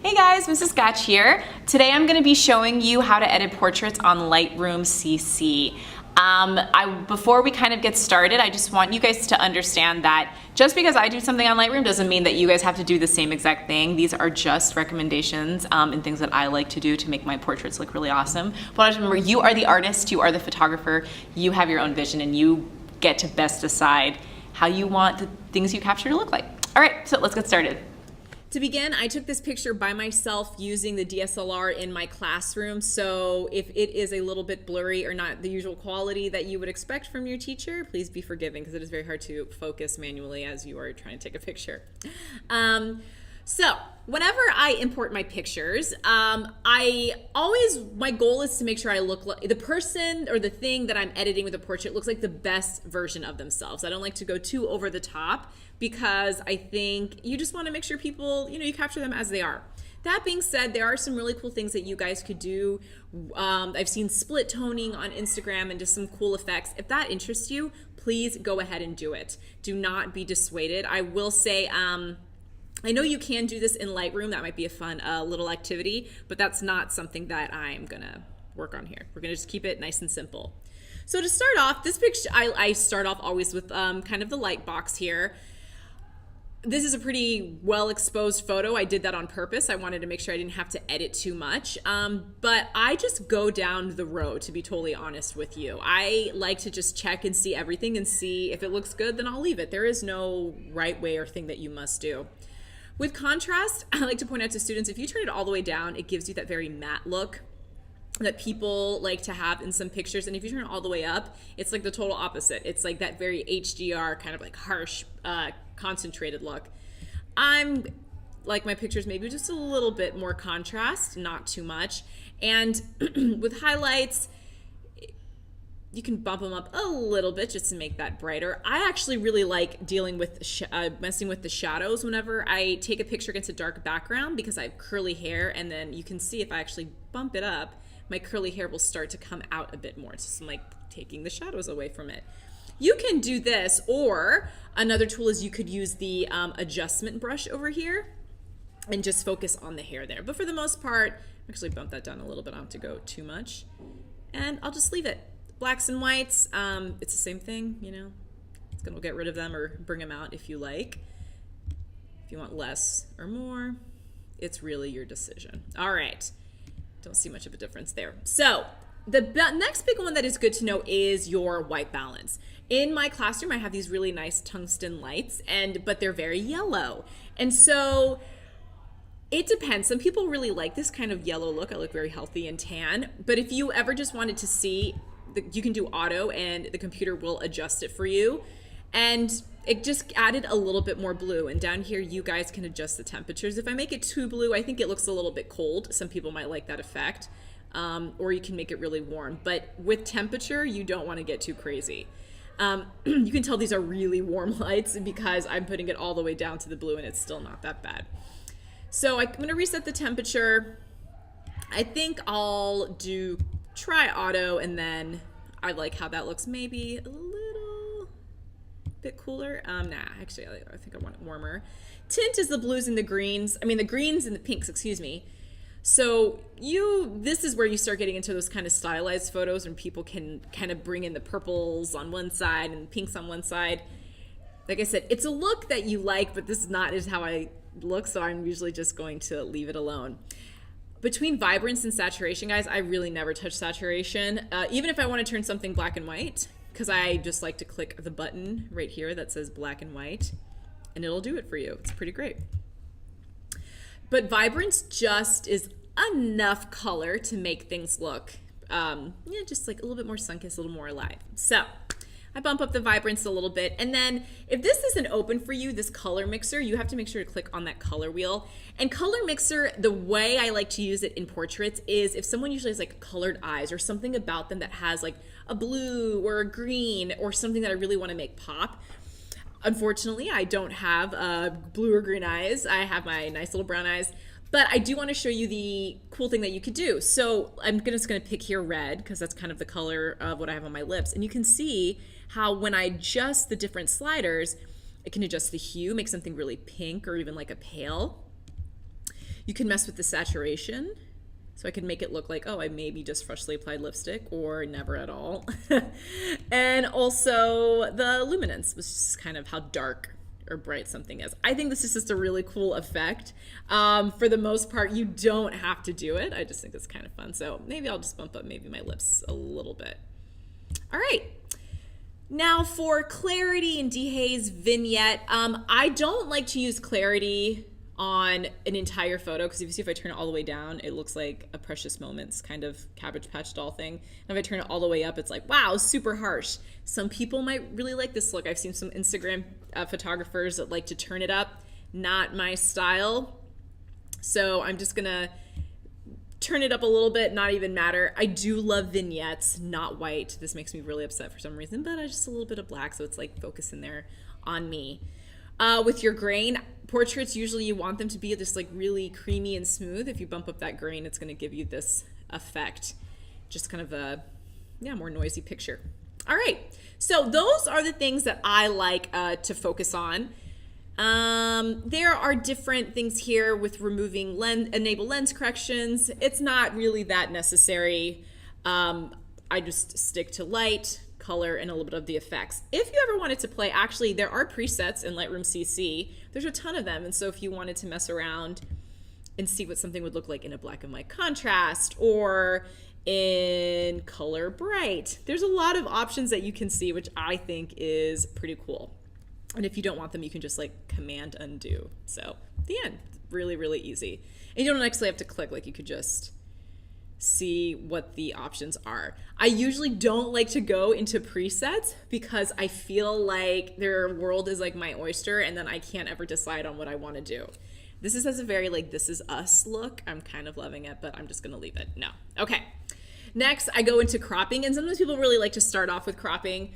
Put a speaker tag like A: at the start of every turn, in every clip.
A: Hey guys, Mrs. Scotch here. Today I'm going to be showing you how to edit portraits on Lightroom CC. Before we kind of get started, I just want you guys to understand that just because I do something on Lightroom doesn't mean that you guys have to do the same exact thing. These are just recommendations and things that I like to do to make my portraits look really awesome. But just remember, you are the artist, you are the photographer, you have your own vision, and you get to best decide how you want the things you capture to look like. All right, so let's get started. To begin, I took this picture by myself using the DSLR in my classroom, so if it is a little bit blurry or not the usual quality that you would expect from your teacher, please be forgiving because it is very hard to focus manually as you are trying to take a picture. So whenever I import my pictures, my goal is to make sure I look like the person or the thing that I'm editing with a portrait looks like the best version of themselves. I don't like to go too over the top because I think you just want to make sure people, you capture them as they are. That being said, there are some really cool things that you guys could do. I've seen split toning on Instagram and just some cool effects. If that interests you, please go ahead and do it. Do not be dissuaded. I will say, I know you can do this in Lightroom. That might be a fun little activity, but that's not something that I'm gonna work on here. We're gonna just keep it nice and simple. So to start off, this picture, I start off always with kind of the light box here. This is a pretty well exposed photo. I did that on purpose. I wanted to make sure I didn't have to edit too much. But I just go down the road, to be totally honest with you. I like to just check and see everything and see if it looks good, then I'll leave it. There is no right way or thing that you must do. With contrast, I like to point out to students, if you turn it all the way down, it gives you that very matte look that people like to have in some pictures. And if you turn it all the way up, it's like the total opposite. It's like that very HDR kind of like harsh, concentrated look. I'm like my pictures maybe just a little bit more contrast, not too much. And with highlights, you can bump them up a little bit just to make that brighter. I actually really like dealing with messing with the shadows whenever I take a picture against a dark background because I have curly hair, and then you can see if I actually bump it up, my curly hair will start to come out a bit more. It's just like taking the shadows away from it. You can do this, or another tool is you could use the adjustment brush over here and just focus on the hair there. But for the most part, actually bump that down a little bit. I don't have to go too much. And I'll just leave it. Blacks and whites, it's the same thing, It's gonna get rid of them or bring them out if you like. If you want less or more, it's really your decision. All right, don't see much of a difference there. So the next big one that is good to know is your white balance. In my classroom, I have these really nice tungsten lights, but they're very yellow. And so it depends. Some people really like this kind of yellow look. I look very healthy and tan. But if you ever just wanted to see, you can do auto and the computer will adjust it for you. And it just added a little bit more blue. And down here, you guys can adjust the temperatures. If I make it too blue, I think it looks a little bit cold. Some people might like that effect. Or you can make it really warm. But with temperature, you don't want to get too crazy. You can tell these are really warm lights because I'm putting it all the way down to the blue and it's still not that bad. So I'm going to reset the temperature. I think I'll try auto, and then I like how that looks, maybe a little bit cooler. Nah, actually I think I want it warmer. Tint is the blues and the greens. I mean the greens and the pinks, excuse me. So this is where you start getting into those kind of stylized photos when people can kind of bring in the purples on one side and pinks on one side. Like I said, it's a look that you like, but this is how I look, so I'm usually just going to leave it alone. Between vibrance and saturation, guys, I really never touch saturation. Even if I want to turn something black and white, because I just like to click the button right here that says black and white, and it'll do it for you. It's pretty great. But vibrance just is enough color to make things look, just like a little bit more sun-kissed, a little more alive. So I bump up the vibrance a little bit. And then if this isn't open for you, this color mixer, you have to make sure to click on that color wheel. And color mixer, the way I like to use it in portraits is if someone usually has like colored eyes or something about them that has like a blue or a green or something that I really want to make pop. Unfortunately, I don't have blue or green eyes. I have my nice little brown eyes. But I do want to show you the cool thing that you could do. So I'm just going to pick here red because that's kind of the color of what I have on my lips. And you can see how when I adjust the different sliders, I can adjust the hue, make something really pink or even like a pale. You can mess with the saturation. So I can make it look like, oh, I maybe just freshly applied lipstick or never at all. And also the luminance, which is kind of how dark or bright something is. I think this is just a really cool effect. For the most part, you don't have to do it. I just think it's kind of fun. So maybe I'll just bump up maybe my lips a little bit. All right. Now for clarity and dehaze vignette, I don't like to use clarity on an entire photo, because if you see, if I turn it all the way down, it looks like a Precious Moments kind of Cabbage Patch doll thing. And if I turn it all the way up, it's like, wow, super harsh. Some people might really like this look. I've seen some Instagram photographers that like to turn it up. Not my style. So I'm just gonna turn it up a little bit, not even matter. I do love vignettes, not white. This makes me really upset for some reason, but I just a little bit of black, so it's like focusing there on me. With your grain, portraits, usually you want them to be just like really creamy and smooth. If you bump up that grain, it's going to give you this effect. Just kind of a, more noisy picture. All right, so those are the things that I like to focus on. There are different things here with removing enable lens corrections. It's not really that necessary. I just stick to light, color, and a little bit of the effects. If you ever wanted to play, actually, there are presets in Lightroom CC. There's a ton of them, and so if you wanted to mess around and see what something would look like in a black and white contrast or in color bright, there's a lot of options that you can see, which I think is pretty cool. And if you don't want them, you can just like Command undo. So the end, really, really easy. And you don't actually have to click, like you could just see what the options are. I usually don't like to go into presets because I feel like their world is like my oyster and then I can't ever decide on what I want to do. This has a very like This Is Us look. I'm kind of loving it, but I'm just gonna leave it. No. Okay. Next, I go into cropping, and sometimes people really like to start off with cropping.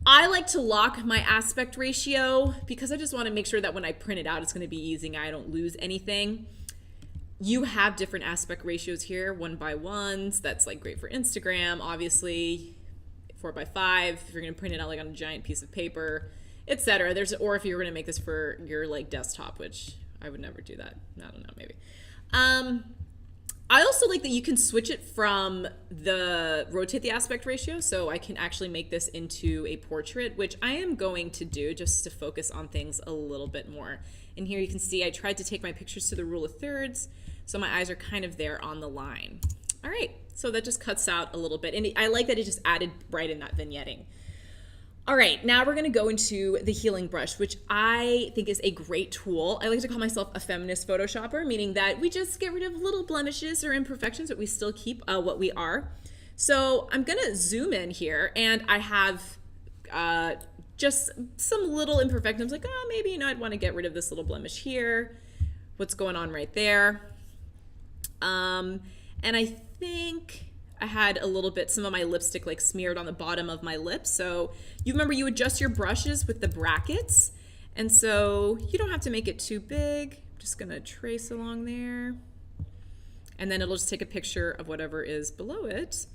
A: I like to lock my aspect ratio because I just want to make sure that when I print it out, it's going to be easy and I don't lose anything. You have different aspect ratios here, 1:1s. That's like great for Instagram, obviously. 4:5 if you're going to print it out like on a giant piece of paper, etc. Or if you're going to make this for your like desktop, which I would never do that. I don't know, maybe. I also like that you can switch it from rotate the aspect ratio, so I can actually make this into a portrait, which I am going to do just to focus on things a little bit more. And here you can see I tried to take my pictures to the rule of thirds, so my eyes are kind of there on the line. All right, so that just cuts out a little bit. And I like that it just added right in that vignetting. All right, now we're gonna go into the healing brush, which I think is a great tool. I like to call myself a feminist Photoshopper, meaning that we just get rid of little blemishes or imperfections, but we still keep what we are. So I'm gonna zoom in here, and I have just some little imperfections, like, oh, maybe, I'd wanna get rid of this little blemish here. What's going on right there? And I think I had a little bit, some of my lipstick like smeared on the bottom of my lips. So you remember you adjust your brushes with the brackets. And so you don't have to make it too big. I'm just gonna trace along there. And then it'll just take a picture of whatever is below it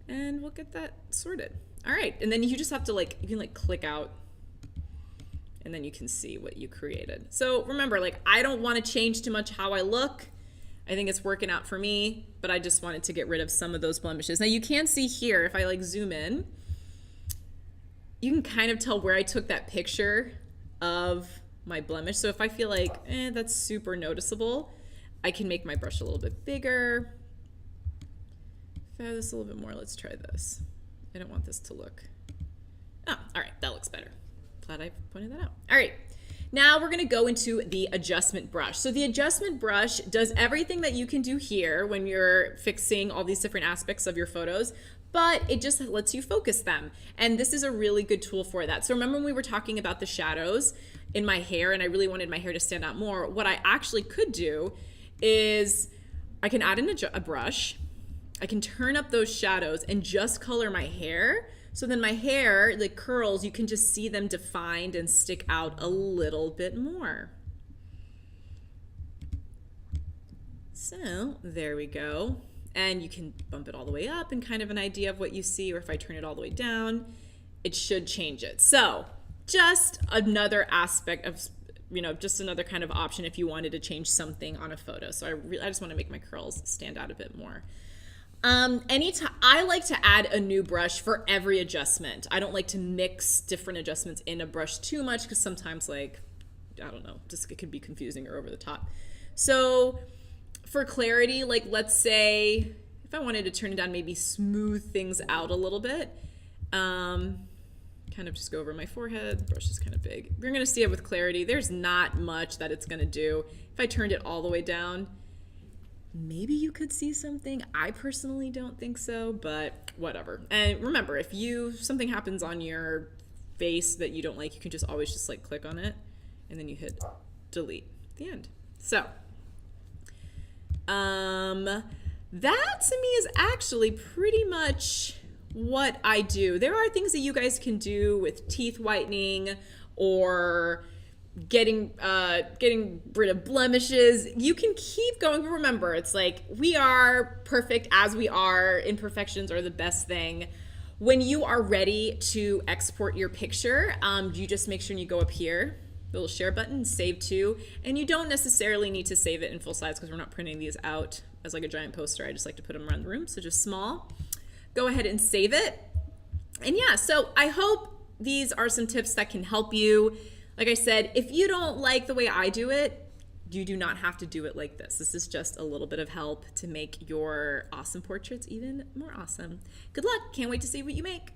A: and we'll get that sorted. All right, and then you just have to like, you can like click out and then you can see what you created. So remember, like I don't wanna change too much how I look. I think it's working out for me, but I just wanted to get rid of some of those blemishes. Now you can see here, if I like zoom in, you can kind of tell where I took that picture of my blemish. So if I feel like, that's super noticeable, I can make my brush a little bit bigger. If I have this a little bit more, let's try this. I don't want this to look, all right, that looks better. Glad I pointed that out. All right. Now we're gonna go into the adjustment brush. So the adjustment brush does everything that you can do here when you're fixing all these different aspects of your photos, but it just lets you focus them. And this is a really good tool for that. So remember when we were talking about the shadows in my hair and I really wanted my hair to stand out more, what I actually could do is I can add in a brush, I can turn up those shadows and just color my hair. So then my hair, the curls, you can just see them defined and stick out a little bit more. So there we go. And you can bump it all the way up and kind of an idea of what you see, or if I turn it all the way down, it should change it. So just another aspect of you know, just another kind of option if you wanted to change something on a photo. So I just want to make my curls stand out a bit more. Anytime I like to add a new brush for every adjustment. I don't like to mix different adjustments in a brush too much because sometimes, like, I don't know, just it could be confusing or over the top. So for clarity, like, let's say if I wanted to turn it down, maybe smooth things out a little bit, kind of just go over my forehead. The brush is kind of big. You're going to see it with clarity. There's not much that it's going to do. If I turned it all the way down, maybe you could see something. I personally don't think so, but whatever. And remember, if something happens on your face that you don't like, you can just always just like click on it and then you hit delete at the end. So that to me is actually pretty much what I do. There are things that you guys can do with teeth whitening or getting rid of blemishes. You can keep going. Remember, it's like we are perfect as we are. Imperfections are the best thing. When you are ready to export your picture, you just make sure you go up here, the little share button, save to, and you don't necessarily need to save it in full size because we're not printing these out as like a giant poster. I just like to put them around the room, so just small. Go ahead and save it. And yeah, so I hope these are some tips that can help you. Like I said, if you don't like the way I do it, you do not have to do it like this. This is just a little bit of help to make your awesome portraits even more awesome. Good luck. Can't wait to see what you make.